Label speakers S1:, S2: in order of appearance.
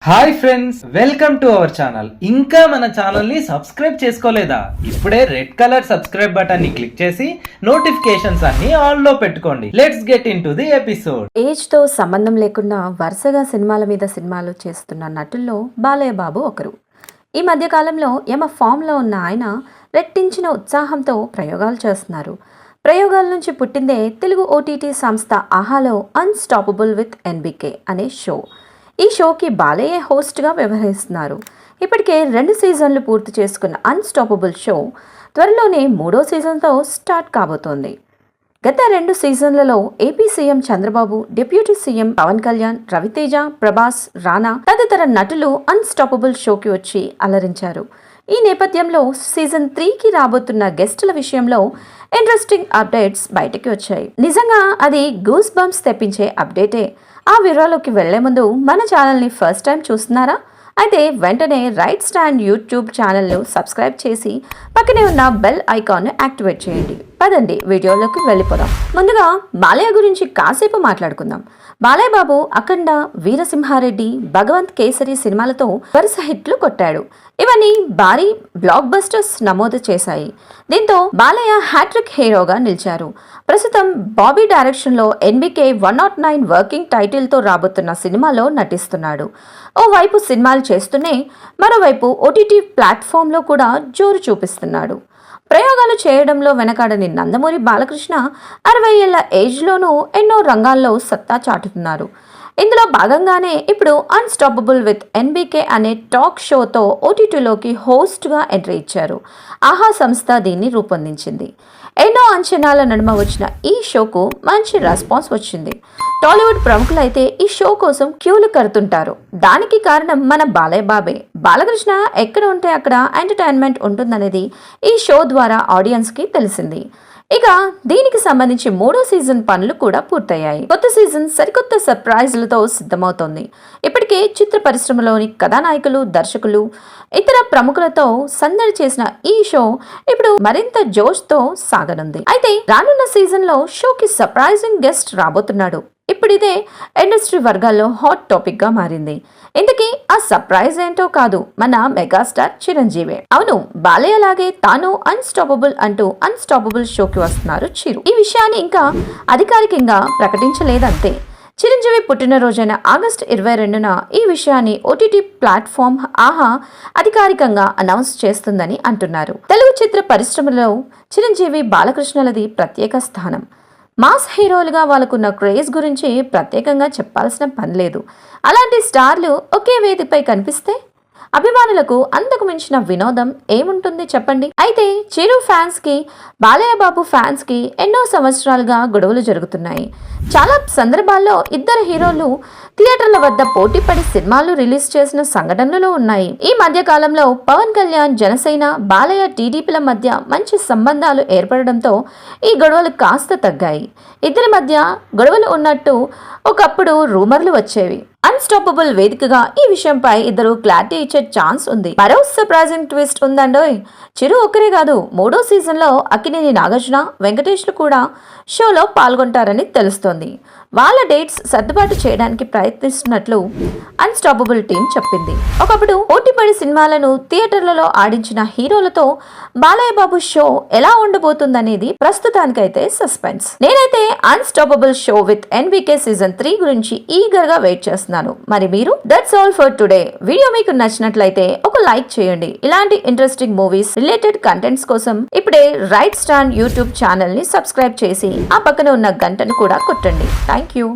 S1: Hi friends, welcome to our channel. ఇంకా మన channel ని సబ్స్క్రైబ్ చేసుకోలేదా? ఇప్పుడే రెడ్ కలర్ సబ్స్క్రైబ్ బటన్ ని క్లిక్ చేసి నోటిఫికేషన్స్ అన్ని ఆన్ లో పెట్టుకోండి. Let's get into the episode.
S2: Age తో సంబంధం లేకుండా వరుసగా సినిమాల మీద సినిమాలు చేస్తున్న నటుల్లో బాలయ్య బాబు ఒకరు. ఈ మధ్య కాలంలో యమ ఫామ్ లో ఉన్న ఆయన రెట్టించిన ఉత్సాహంతో ప్రయోగాలు చేస్తున్నారు. ప్రయోగాల నుంచి పుట్టిందే తెలుగు ఓటీటీ సంస్థ ఆహాలో అన్స్టాపబుల్ విత్ ఎన్బికే అనే షో. ఈ షోకి బాలయ్య హోస్ట్గా వ్యవహరిస్తున్నారు. ఇప్పటికే 2 సీజన్లు పూర్తి చేసుకున్న అన్స్టాపబుల్ షో త్వరలోనే 3వ సీజన్తో స్టార్ట్ కాబోతోంది. గత 2 సీజన్లలో AP CM Chandrababu, deputy CM Pawan Kalyan, Raviteja, Prabhas, Rana తదితర నటులు అన్స్టాపబుల్ షోకి వచ్చి అలరించారు. ఈ నేపథ్యంలో సీజన్ 3కి రాబోతున్న గెస్టుల విషయంలో ఇంట్రెస్టింగ్ అప్డేట్స్ బయటకి వచ్చాయి. నిజంగా అది గూస్ బంప్స్ తెప్పించే అప్డేటే. ఆ వివరాల్లోకి వెళ్లే ముందు మన ఛానల్ని ఫస్ట్ టైం చూస్తున్నారా? అయితే వెంటనే రైట్ స్టాండ్ యూట్యూబ్ ఛానల్ను సబ్స్క్రైబ్ చేసి పక్కనే ఉన్న బెల్ ఐకాన్ను యాక్టివేట్ చేయండి. పదండి వీడియోలోకి వెళ్ళిపోదాం. ముందుగా బాలయ్య గురించి కాసేపు మాట్లాడుకుందాం. బాలయ్య బాబు అఖండ, వీరసింహారెడ్డి, భగవంత్ కేసరి సినిమాలతో వరుస హిట్లు కొట్టాడు. ఇవన్నీ భారీ బ్లాక్ బస్టర్స్ నమోదు చేశాయి. దీంతో బాలయ్య హ్యాట్రిక్ హీరోగా నిలిచారు. ప్రస్తుతం బాబీ డైరెక్షన్లో ఎన్బికే 109 వర్కింగ్ టైటిల్తో రాబోతున్న సినిమాలో నటిస్తున్నాడు. ఓవైపు సినిమాలు చేస్తూనే మరోవైపు ఓటీటీ ప్లాట్ఫామ్లో కూడా జోరు చూపిస్తున్నాడు. ప్రయోగాలు చేయడంలో వెనకాడని నందమూరి బాలకృష్ణ 60 ఏళ్ల ఏజ్లోనూ ఎన్నో రంగాల్లో సత్తా చాటుతున్నారు. ఇందులో భాగంగానే ఇప్పుడు అన్స్టాపబుల్ విత్ ఎన్బికే అనే టాక్ షోతో ఓటీటీలోకి హోస్ట్గా ఎంట్రీ ఇచ్చారు. ఆహా సంస్థ దీన్ని రూపొందించింది. ఎన్నో అంచనాల నడుమ వచ్చిన ఈ షోకు మంచి రెస్పాన్స్ వచ్చింది. టాలీవుడ్ ప్రముఖులైతే ఈ షో కోసం క్యూలు కడుతుంటారు. దానికి కారణం మన బాలయ్య బాబే. బాలకృష్ణ ఎక్కడ ఉంటే అక్కడ ఎంటర్టైన్మెంట్ ఉంటుందనేది ఈ షో ద్వారా ఆడియన్స్కి తెలిసింది. ఇక దీనికి సంబంధించి 3వ సీజన్ పనులు కూడా పూర్తయ్యాయి. కొత్త సీజన్ సరికొత్త సర్ప్రైజ్లతో సిద్ధమవుతోంది. ఇప్పటికే చిత్ర పరిశ్రమలోని కథానాయకులు, దర్శకులు, ఇతర ప్రముఖులతో సందడి చేసిన ఈ షో ఇప్పుడు మరింత జోష్తో సాగనుంది. అయితే రానున్న సీజన్లో షోకి సర్ప్రైజింగ్ గెస్ట్ రాబోతున్నాడు. ఇప్పుడు ఇదే ఇండస్ట్రీ వర్గాల్లో హాట్ టాపిక్ గా మారింది. ఇంతకీ ఆ సర్ప్రైజ్ ఏంటో కాదు, మన మెగాస్టార్ చిరంజీవి. అవును, బాలయ్య లాగే తాను అన్స్టాపబుల్ అంటూ అన్స్టాపబుల్ షోకి వస్తున్నారు చిరు. ఈ విషయాన్ని ఇంకా అధికారికంగా ప్రకటించలేదంతే. చిరంజీవి పుట్టినరోజైన ఆగస్టు 22న ఈ విషయాన్ని ఓటీటీ ప్లాట్ఫామ్ ఆహా అధికారికంగా అనౌన్స్ చేస్తుందని అంటున్నారు. తెలుగు చిత్ర పరిశ్రమలో చిరంజీవి, బాలకృష్ణలది ప్రత్యేక స్థానం. మాస్ హీరోలుగా వాళ్ళకున్న క్రేజ్ గురించి ప్రత్యేకంగా చెప్పాల్సిన పని లేదు. అలాంటి స్టార్లు ఒకే వేదికపై కనిపిస్తే అభిమానులకు అంతకు మించిన వినోదం ఏముంటుంది చెప్పండి. అయితే చిరు ఫ్యాన్స్ కి, బాలయ్య బాబు ఫ్యాన్స్ కి ఎన్నో సంవత్సరాలుగా గొడవలు జరుగుతున్నాయి. చాలా సందర్భాల్లో ఇద్దరు హీరోలు థియేటర్ల వద్ద పోటీపడి సినిమాలు రిలీజ్ చేసిన సంఘటనలు ఉన్నాయి. ఈ మధ్య కాలంలో పవన్ కళ్యాణ్, జనసేన, బాలయ్య, టీడీపీల మధ్య మంచి సంబంధాలు ఏర్పడడంతో ఈ గొడవలు కాస్త తగ్గాయి. ఇద్దరి మధ్య గొడవలు ఉన్నట్టు ఒకప్పుడు రూమర్లు వచ్చేవి. అన్స్టాపబుల్ వేదికగా ఈ విషయంపై ఇద్దరు క్లారిటీ ఇచ్చే ఛాన్స్ ఉంది. మరో సర్ప్రైజింగ్ ట్విస్ట్ ఉందండోయ్. చిరు ఒక్కరే కాదు, 3వ సీజన్లో అక్కినేని నాగార్జున, వెంకటేష్లు కూడా షోలో పాల్గొంటారని తెలుస్తోంది. వాళ్ళ డేట్స్ సర్దుబాటు చేయడానికి ప్రయత్నిస్తున్నట్లు అన్స్టాపబుల్ టీం చెప్పింది. ఒకప్పుడు పోటీపడి సినిమాలను థియేటర్లలో ఆడించిన హీరోలతో బాలయ్య బాబు షో ఎలా ఉండబోతుందనేది ప్రస్తుతానికైతే సస్పెన్స్. నేనైతే unstoppable show with NBK season 3 గురించి ఈగర్ గా వెయిట్ చేస్తున్నాను. మరి మీరు? That's all for today. Video మీకు నచ్చినట్లయితే ఒక లైక్ చేయండి. ఇలాంటి ఇంట్రెస్టింగ్ మూవీస్ రిలేటెడ్ కంటెంట్స్ కోసం ఇప్పుడే రైట్ స్టాండ్ యూట్యూబ్ ఛానల్ ని సబ్స్క్రైబ్ చేసి ఆ పక్కన ఉన్న గంటను కూడా కొట్టండి. Thank you.